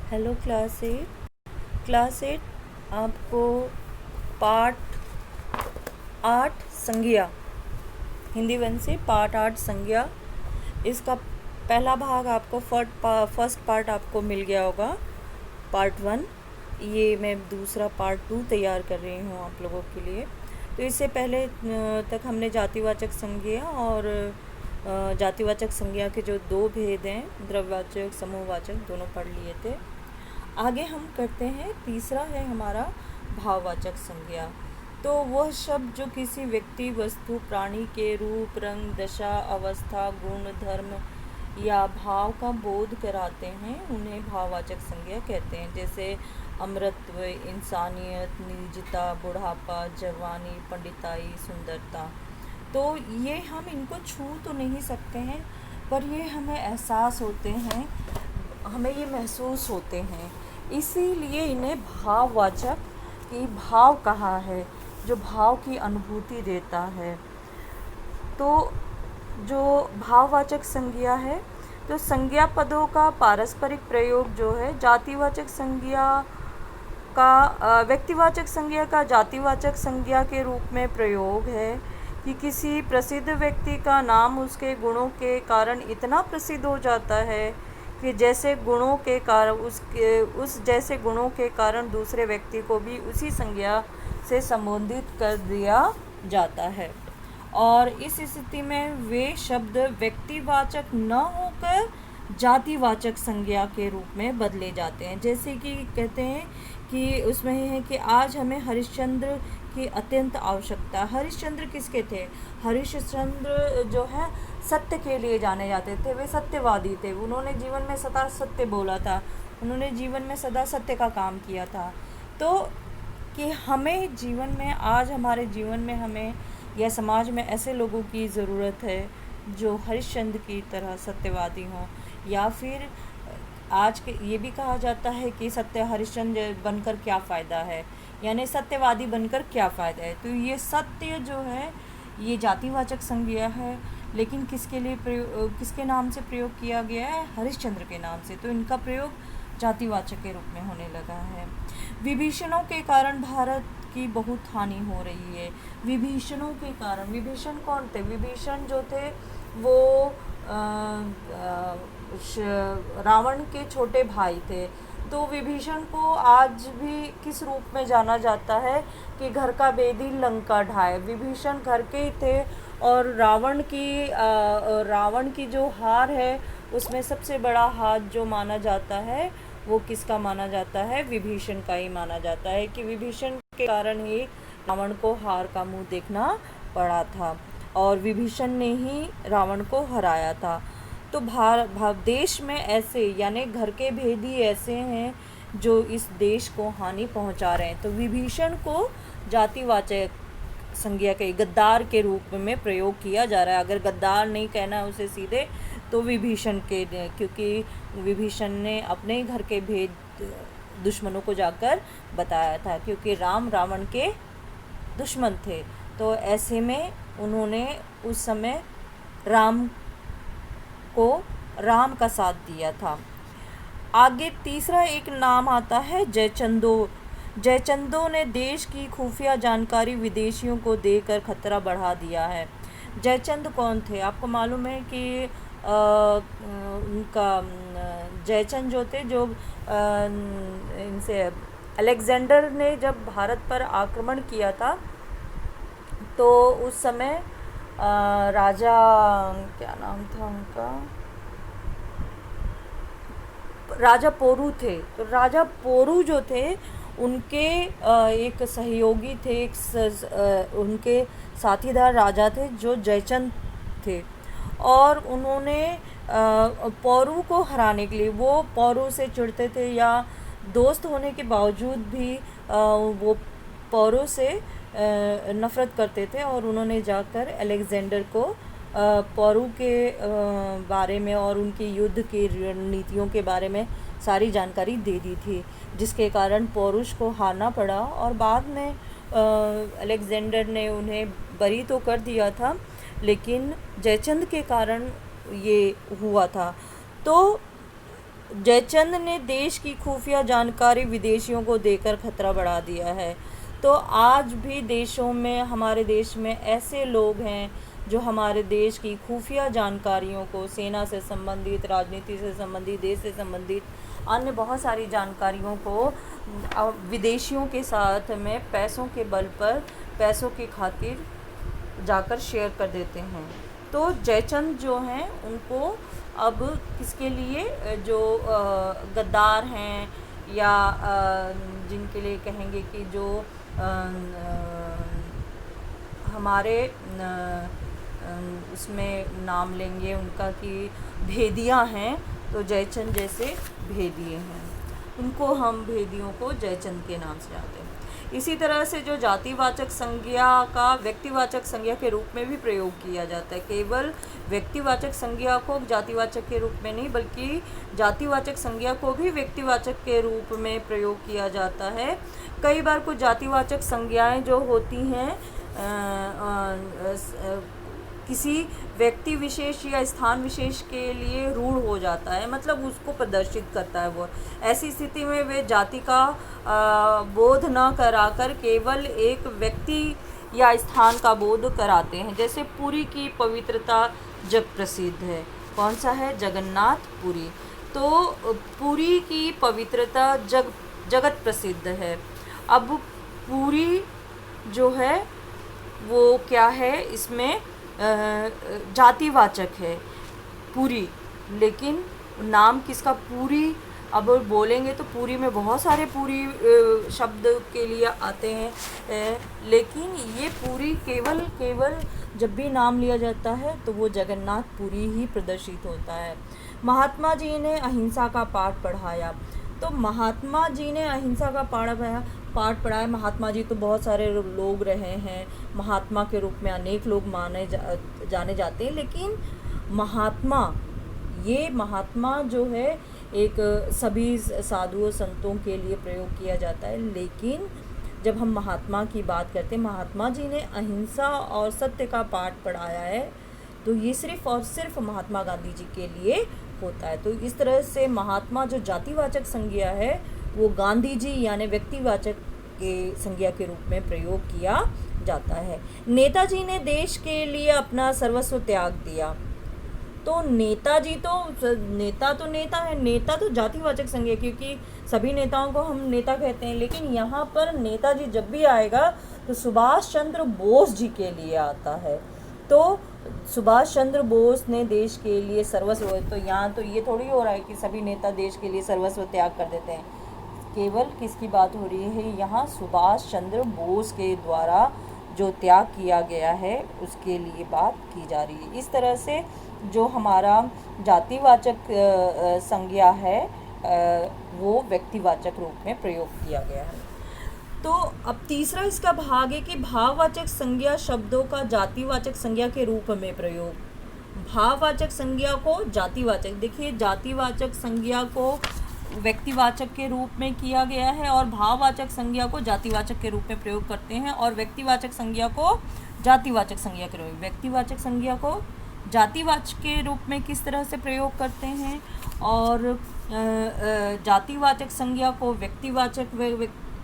Hello class 8 आपको part 8 संज्ञा Hindi one से पार्ट 8 संज्ञा इसका पहला भाग आपको फर्स्ट पार्ट आपको मिल गया होगा पार्ट 1। ये मैं दूसरा पार्ट 2 तैयार कर रही हूँ आप लोगों के लिए। तो इससे पहले तक हमने जातिवाचक संज्ञा और जातिवाचक संज्ञा के जो दो भेद हैं द्रव्यवाचक समूहवाचक दोनों पढ़ लिए थे। आगे हम करते हैं, तीसरा है हमारा भाववाचक संज्ञा। तो वह शब्द जो किसी व्यक्ति वस्तु प्राणी के रूप रंग दशा अवस्था गुण धर्म या भाव का बोध कराते हैं उन्हें भाववाचक संज्ञा कहते हैं। जैसे अमरत्व, इंसानियत, निजता, बुढ़ापा, जवानी, पंडिताई, सुंदरता। तो ये हम इनको छू तो नहीं सकते हैं पर ये हमें एहसास होते हैं, हमें ये महसूस होते हैं, इसीलिए इन्हें भाववाचक की भाव कहा है, जो भाव की अनुभूति देता है। तो जो भाववाचक संज्ञा है, तो संज्ञा पदों का पारस्परिक प्रयोग जो है जातिवाचक संज्ञा का व्यक्तिवाचक संज्ञा का जातिवाचक संज्ञा के रूप में प्रयोग है कि किसी प्रसिद्ध व्यक्ति का नाम उसके गुणों के कारण इतना प्रसिद्ध हो जाता है कि जैसे गुणों के कारण उस जैसे गुणों के कारण दूसरे व्यक्ति को भी उसी संज्ञा से संबोधित कर दिया जाता है। और इस स्थिति में वे शब्द व्यक्तिवाचक न होकर जातिवाचक संज्ञा के रूप में बदले जाते हैं। जैसे कि कहते हैं कि उसमें है कि आज हमें हरिश्चंद्र की अत्यंत आवश्यकता। हरिश्चंद्र किसके थे? हरिश्चंद्र जो है सत्य के लिए जाने जाते थे, वे सत्यवादी थे। उन्होंने जीवन में सदा सत्य बोला था, उन्होंने जीवन में सदा सत्य का काम किया था। तो कि हमें जीवन में, आज हमारे जीवन में हमें या समाज में ऐसे लोगों की ज़रूरत है जो हरिश्चंद्र की तरह सत्यवादी हों। या फिर आज के ये भी कहा जाता है कि सत्य हरिश्चंद्र बनकर क्या फ़ायदा है, यानी सत्यवादी बनकर क्या फ़ायदा है। तो ये सत्य जो है ये जातिवाचक संज्ञा है, लेकिन किसके लिए किसके नाम से प्रयोग किया गया है? हरिश्चंद्र के नाम से। तो इनका प्रयोग जातिवाचक के रूप में होने लगा है। विभीषणों के कारण भारत की बहुत हानि हो रही है। विभीषणों के कारण, विभीषण कौन थे? विभीषण जो थे वो रावण के छोटे भाई थे। तो विभीषण को आज भी किस रूप में जाना जाता है कि घर का बेदी लंका ढाए। विभीषण घर के ही थे और रावण की जो हार है उसमें सबसे बड़ा हाथ जो माना जाता है वो किसका माना जाता है? विभीषण का ही माना जाता है कि विभीषण के कारण ही रावण को हार का मुंह देखना पड़ा था और विभीषण ने ही रावण को हराया था। तो देश में ऐसे यानी घर के भेदी ऐसे हैं जो इस देश को हानि पहुंचा रहे हैं। तो विभीषण को जातिवाचक संज्ञा के गद्दार के रूप में प्रयोग किया जा रहा है। अगर गद्दार नहीं कहना है उसे सीधे तो विभीषण के, क्योंकि विभीषण ने अपने घर के भेद दुश्मनों को जाकर बताया था, क्योंकि राम रावण के दुश्मन थे। तो ऐसे में उन्होंने उस समय राम का साथ दिया था। आगे तीसरा एक नाम आता है जयचंदो। जयचंदो ने देश की खुफिया जानकारी विदेशियों को देकर खतरा बढ़ा दिया है। जयचंद कौन थे? आपको मालूम है कि उनका जयचंद जो थे, जो इनसे अलेक्जेंडर ने जब भारत पर आक्रमण किया था तो उस समय राजा, क्या नाम था उनका? राजा पोरू थे। तो राजा पोरू जो थे उनके एक सहयोगी थे, उनके साथीदार राजा थे जो जयचंद थे। और उन्होंने पोरू को हराने के लिए, वो पोरू से चिढ़ते थे या दोस्त होने के बावजूद भी वो पोरू से नफ़रत करते थे और उन्होंने जाकर अलेक्जेंडर को पोरू के बारे में और उनकी युद्ध की रणनीतियों के बारे में सारी जानकारी दे दी थी, जिसके कारण पोरुष को हारना पड़ा। और बाद में अलेक्जेंडर ने उन्हें बरी तो कर दिया था, लेकिन जयचंद के कारण ये हुआ था। तो जयचंद ने देश की खुफिया जानकारी विदेशियों को देकर खतरा बढ़ा दिया है। तो आज भी देशों में, हमारे देश में ऐसे लोग हैं जो हमारे देश की खुफिया जानकारियों को, सेना से संबंधित, राजनीति से संबंधित, देश से संबंधित अन्य बहुत सारी जानकारियों को विदेशियों के साथ में पैसों के बल पर, पैसों की खातिर जाकर शेयर कर देते हैं। तो जयचंद जो हैं उनको अब किसके लिए, जो गद्दार हैं या जिनके लिए कहेंगे कि जो हमारे उसमें नाम लेंगे उनका कि भेदिया हैं, तो जयचंद जैसे भेदिए हैं, उनको हम भेदियों को जयचंद के नाम से जानते हैं। इसी तरह से जो जातिवाचक संज्ञा का व्यक्तिवाचक संज्ञा के रूप में भी प्रयोग किया जाता है। केवल व्यक्तिवाचक संज्ञा को जातिवाचक के रूप में नहीं, बल्कि जातिवाचक संज्ञा को भी व्यक्तिवाचक के रूप में प्रयोग किया जाता है। कई बार कुछ जातिवाचक संज्ञाएं जो होती हैं किसी व्यक्ति विशेष या स्थान विशेष के लिए रूढ़ हो जाता है, मतलब उसको प्रदर्शित करता है वो। ऐसी स्थिति में वे जाति का बोध न कराकर केवल एक व्यक्ति या स्थान का बोध कराते हैं। जैसे पुरी की पवित्रता जग प्रसिद्ध है। कौन सा है? जगन्नाथ पुरी। तो पुरी की पवित्रता जगत प्रसिद्ध है। अब पुरी जो है वो क्या है, इसमें जातिवाचक है पूरी, लेकिन नाम किसका? पूरी। अब बोलेंगे तो पूरी में बहुत सारे पूरी शब्द के लिए आते हैं, लेकिन ये पूरी केवल जब भी नाम लिया जाता है तो वो जगन्नाथ पुरी ही प्रदर्शित होता है। महात्मा जी ने अहिंसा का पाठ पढ़ाया। तो महात्मा जी ने अहिंसा का पाठ पढ़ाया। महात्मा जी तो बहुत सारे लोग रहे हैं, महात्मा के रूप में अनेक लोग जाने जाते हैं, लेकिन महात्मा जो है एक सभी साधुओं संतों के लिए प्रयोग किया जाता है। लेकिन जब हम महात्मा की बात करते हैं, महात्मा जी ने अहिंसा और सत्य का पाठ पढ़ाया है, तो ये सिर्फ और सिर्फ महात्मा गांधी जी के लिए होता है। तो इस तरह से महात्मा जो जातिवाचक संज्ञा है वो गांधी जी यानी व्यक्तिवाचक के संज्ञा के रूप में प्रयोग किया जाता है। नेताजी ने देश के लिए अपना सर्वस्व त्याग दिया। तो नेताजी तो नेता है, नेता तो जातिवाचक संज्ञा, क्योंकि सभी नेताओं को हम नेता कहते हैं, लेकिन यहाँ पर नेताजी जब भी आएगा तो सुभाष चंद्र बोस जी के लिए आता है। तो सुभाष चंद्र बोस ने देश के लिए सर्वस्व, तो यहाँ तो ये थोड़ी हो रहा है कि सभी नेता देश के लिए सर्वस्व त्याग कर देते हैं। केवल किसकी बात हो रही है यहाँ? सुभाष चंद्र बोस के द्वारा जो त्याग किया गया है उसके लिए बात की जा रही है। इस तरह से जो हमारा जातिवाचक संज्ञा है वो व्यक्तिवाचक रूप में प्रयोग किया गया है। तो अब तीसरा इसका भाग है कि भाववाचक संज्ञा शब्दों का जातिवाचक संज्ञा के रूप में प्रयोग। भाववाचक संज्ञा को जातिवाचक, देखिए जातिवाचक संज्ञा को व्यक्तिवाचक के रूप में किया गया है और भाववाचक संज्ञा को जातिवाचक के रूप में प्रयोग करते हैं, और व्यक्तिवाचक संज्ञा को जातिवाचक संज्ञा के रूप में, व्यक्तिवाचक संज्ञा को जातिवाचक के रूप में किस तरह से प्रयोग करते हैं, और जातिवाचक संज्ञा को व्यक्तिवाचक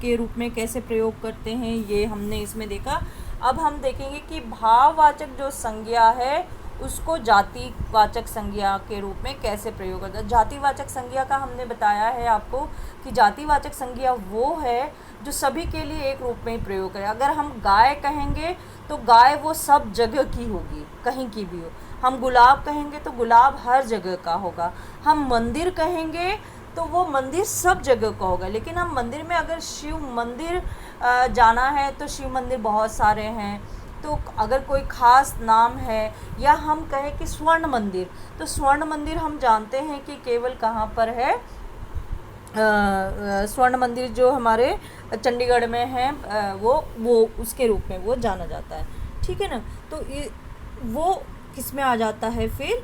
के रूप में कैसे प्रयोग करते हैं, ये हमने इसमें देखा। अब हम देखेंगे कि भाववाचक जो संज्ञा है उसको जातिवाचक संज्ञा के रूप में कैसे प्रयोग करता है। जातिवाचक संज्ञा का हमने बताया है आपको कि जातिवाचक संज्ञा वो है जो सभी के लिए एक रूप में प्रयोग करें। अगर हम गाय कहेंगे तो गाय वो सब जगह की होगी, कहीं की भी हो। हम गुलाब कहेंगे तो गुलाब हर जगह का होगा। हम मंदिर कहेंगे तो वो मंदिर सब जगह का होगा। लेकिन हम मंदिर में अगर शिव मंदिर जाना है तो शिव मंदिर बहुत सारे हैं। तो अगर कोई ख़ास नाम है, या हम कहें कि स्वर्ण मंदिर, तो स्वर्ण मंदिर हम जानते हैं कि केवल कहाँ पर है, स्वर्ण मंदिर जो हमारे चंडीगढ़ में है, वो उसके रूप में वो जाना जाता है। ठीक है ना। तो वो किस में आ जाता है? फिर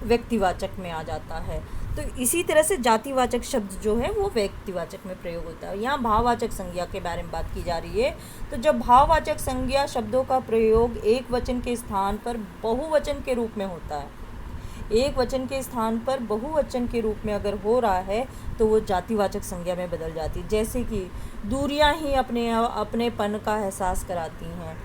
व्यक्तिवाचक में आ जाता है। तो इसी तरह से जातिवाचक शब्द जो है वो व्यक्तिवाचक में प्रयोग होता है। यहाँ भाववाचक संज्ञा के बारे में बात की जा रही है। तो जब भाववाचक संज्ञा शब्दों का प्रयोग एक वचन के स्थान पर बहुवचन के रूप में होता है, एक वचन के स्थान पर बहुवचन के रूप में अगर हो रहा है तो वो जातिवाचक संज्ञा में बदल जाती है। जैसे कि दूरियां ही अपनेपन का एहसास कराती हैं।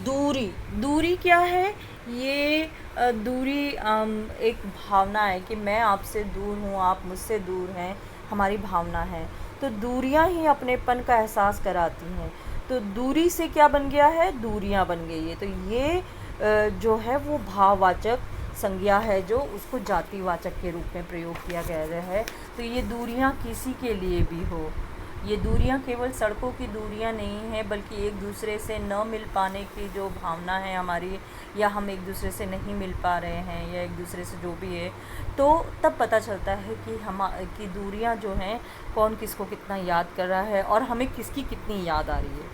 दूरी क्या है? ये दूरी एक भावना है कि मैं आपसे दूर हूँ, आप मुझसे दूर हैं, हमारी भावना है। तो दूरियां ही अपनेपन का एहसास कराती हैं। तो दूरी से क्या बन गया है? दूरियां बन गई है। तो ये जो है वो भाववाचक संज्ञा है जो उसको जातिवाचक के रूप में प्रयोग किया गया है। तो ये दूरियां किसी के लिए भी हो, ये दूरियां केवल सड़कों की दूरियां नहीं हैं, बल्कि एक दूसरे से न मिल पाने की जो भावना है हमारी, या हम एक दूसरे से नहीं मिल पा रहे हैं, या एक दूसरे से जो भी है, तो तब पता चलता है कि दूरियां जो हैं कौन किसको कितना याद कर रहा है और हमें किसकी कितनी याद आ रही है।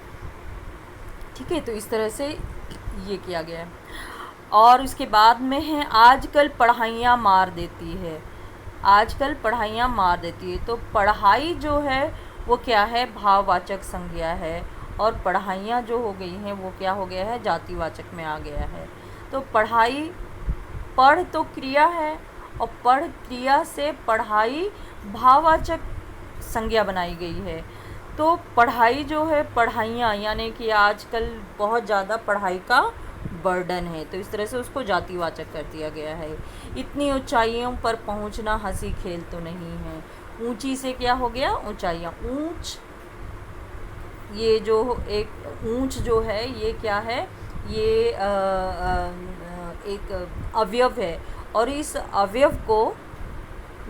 ठीक है, तो इस तरह से ये किया गया है। और उसके बाद में है आजकल पढ़ाइयाँ मार देती है। आजकल पढ़ाइयाँ मार देती है। तो पढ़ाई जो है वो क्या है? भाववाचक संज्ञा है। और पढ़ाइयाँ जो हो गई हैं वो क्या हो गया है? जातिवाचक में आ गया है। तो पढ़ाई, पढ़ तो क्रिया है और पढ़ क्रिया से पढ़ाई भाववाचक संज्ञा बनाई गई है। तो पढ़ाई जो है, पढ़ाइयाँ यानी कि आजकल बहुत ज़्यादा पढ़ाई का बर्डन है, तो इस तरह से उसको जातिवाचक कर दिया गया है। इतनी ऊंचाइयों पर पहुंचना हंसी खेल तो नहीं है। ऊंची से क्या हो गया? ऊंचाइयाँ। ऊंच, ये जो एक ऊंच जो है ये क्या है? ये एक अवयव है और इस अवयव को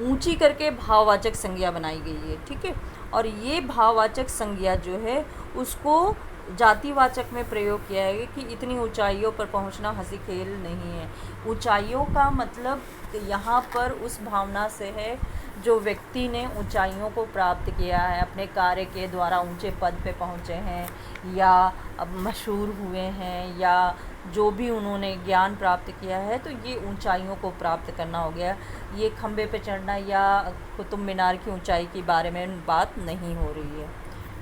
ऊंची करके भाववाचक संज्ञा बनाई गई है। ठीक है, और ये भाववाचक संज्ञा जो है उसको जातिवाचक में प्रयोग किया है कि इतनी ऊंचाइयों पर पहुंचना हंसी खेल नहीं है। ऊंचाइयों का मतलब यहाँ पर उस भावना से है जो व्यक्ति ने ऊंचाइयों को प्राप्त किया है, अपने कार्य के द्वारा ऊंचे पद पे पहुँचे हैं, या अब मशहूर हुए हैं, या जो भी उन्होंने ज्ञान प्राप्त किया है, तो ये ऊंचाइयों को प्राप्त करना हो गया। ये खंबे पे चढ़ना या कुतुब मीनार की ऊंचाई के बारे में बात नहीं हो रही है।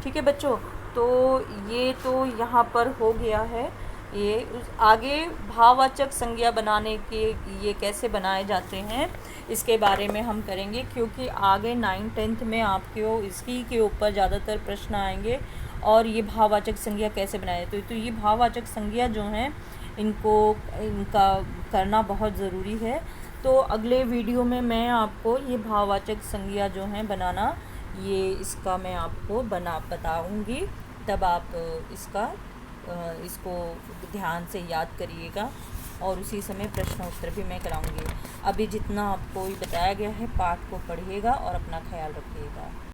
ठीक है बच्चों, तो ये तो यहाँ पर हो गया है। ये आगे भाववाचक संज्ञा बनाने के ये कैसे बनाए जाते हैं इसके बारे में हम करेंगे, क्योंकि आगे 9th-10th में आपको इसकी के ऊपर ज़्यादातर प्रश्न आएंगे। और ये भाववाचक संज्ञा कैसे बनाए तो ये भाववाचक संज्ञा जो हैं इनका करना बहुत ज़रूरी है। तो अगले वीडियो में मैं आपको ये भाववाचक संज्ञा जो हैं बनाना, ये इसका मैं आपको बताऊंगी। तब आप इसको ध्यान से याद करिएगा और उसी समय प्रश्न उत्तर भी मैं कराऊंगी। अभी जितना आपको बताया गया है पाठ को पढ़िएगा और अपना ख्याल रखिएगा।